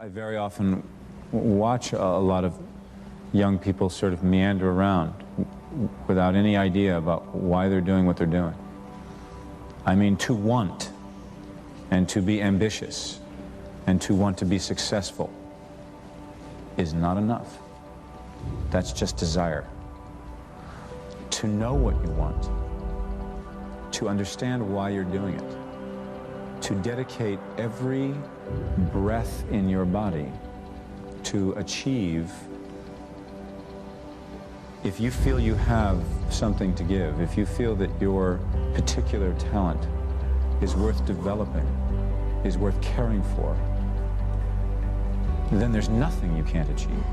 I very often watch a lot of young people sort of meander around without any idea about why they're doing what they're doing. I mean, to want and to be ambitious and to want to be successful is not enough. That's just desire. To know what you want, to understand why you're doing it, to dedicate every breath in your body to achieve. If you feel you have something to give, if you feel that your particular talent is worth developing, is worth caring for, then there's nothing you can't achieve.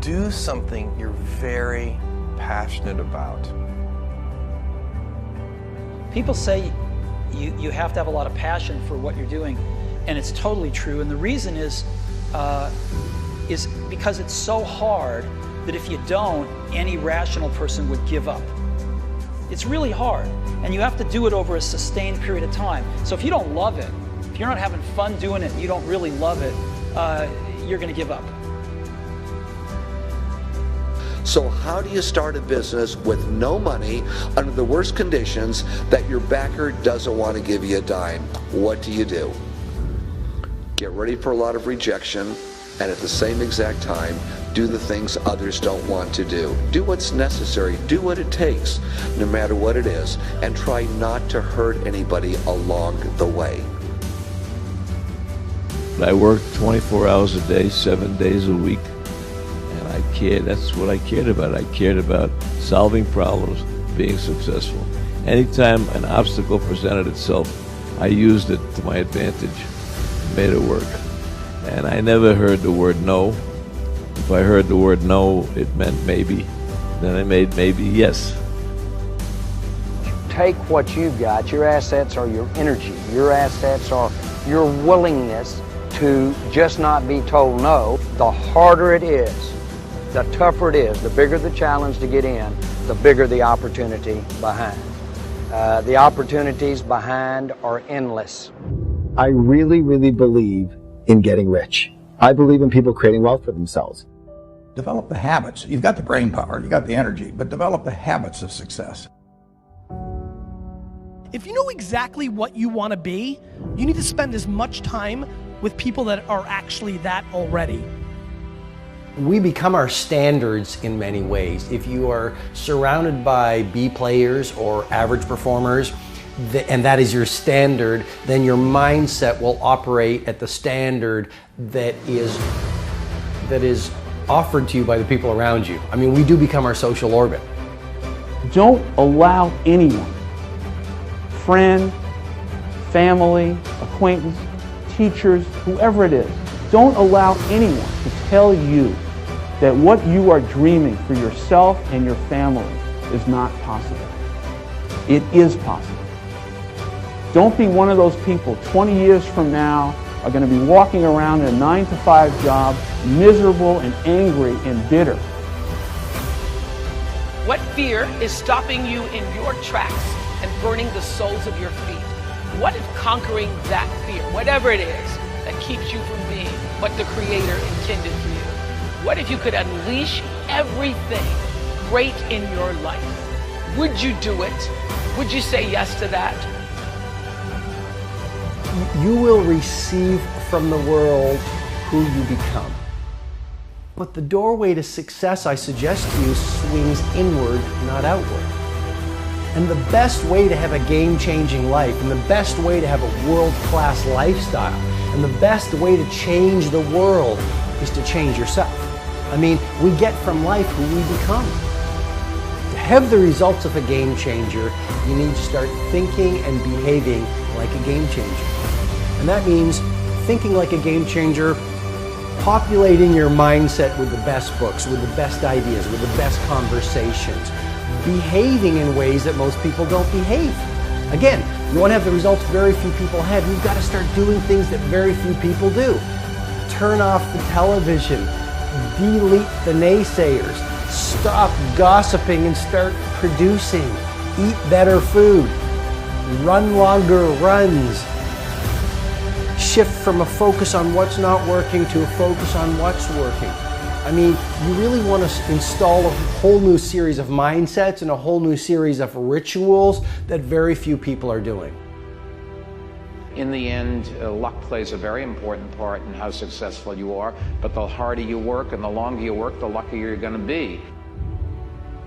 Do something you're very passionate about. People say you have to have a lot of passion for what you're doing, and it's totally true. And the reason is because it's so hard that if you don't, any rational person would give up. It's really hard, and you have to do it over a sustained period of time. So if you don't love it, if you're not having fun doing it, and you don't really love it, you're going to give up. So how do you start a business with no money under the worst conditions that your backer doesn't want to give you a dime? What do? Get ready for a lot of rejection, and at the same exact time, do the things others don't want to do. Do what's necessary, do what it takes, no matter what it is, and try not to hurt anybody along the way. I worked 24 hours a day, 7 days a week. That's what I cared about. I cared about solving problems, being successful. Anytime an obstacle presented itself, I used it to my advantage, made it work. And I never heard the word no. If I heard the word no, it meant maybe. Then I made maybe yes. Take what you've got. Your assets are your energy. Your assets are your willingness to just not be told no. The harder it is, the tougher it is, the bigger the challenge to get in, the bigger the opportunity behind. The opportunities behind are endless. I really, really believe in getting rich. I believe in people creating wealth for themselves. Develop the habits. You've got the brain power, you've got the energy, but develop the habits of success. If you know exactly what you want to be, you need to spend as much time with people that are actually that already. We become our standards in many ways. If you are surrounded by B players or average performers, and that is your standard, then your mindset will operate at the standard that is offered to you by the people around you. I mean, we do become our social orbit. Don't allow anyone, friend, family, acquaintance, teachers, whoever it is, don't allow anyone to tell you that what you are dreaming for yourself and your family is not possible. It is possible. Don't be one of those people 20 years from now are going to be walking around in a 9-to-5 job, miserable and angry and bitter. What fear is stopping you in your tracks and burning the soles of your feet? What if conquering that fear, whatever it is, that keeps you from being what the Creator intended for you? What if you could unleash everything great in your life? Would you do it? Would you say yes to that? You will receive from the world who you become. But the doorway to success, I suggest to you, swings inward, not outward. And the best way to have a game-changing life, and the best way to have a world-class lifestyle, and the best way to change the world is to change yourself. I mean, we get from life who we become. To have the results of a game changer, you need to start thinking and behaving like a game changer. And that means thinking like a game changer, populating your mindset with the best books, with the best ideas, with the best conversations, behaving in ways that most people don't behave. Again, you want to have the results very few people have, you've got to start doing things that very few people do. Turn off the television, delete the naysayers, stop gossiping and start producing, eat better food, run longer runs, shift from a focus on what's not working to a focus on what's working. I mean, you really want to install a whole new series of mindsets and a whole new series of rituals that very few people are doing. In the end, luck plays a very important part in how successful you are, but the harder you work and the longer you work, the luckier you're going to be.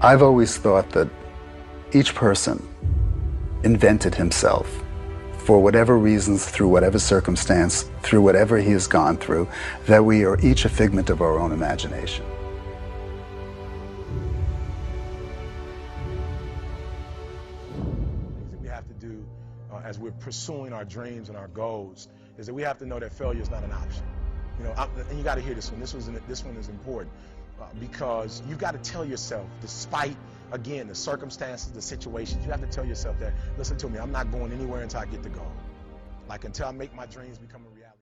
I've always thought that each person invented himself for whatever reasons, through whatever circumstance, through whatever he has gone through, that we are each a figment of our own imagination. Things that we have to do as we're pursuing our dreams and our goals is that we have to know that failure is not an option. You know, and you got to hear this one. This one is important because you've got to tell yourself, despite again, the circumstances, the situations, you have to tell yourself that, listen to me, I'm not going anywhere until I get the goal. Like, until I make my dreams become a reality.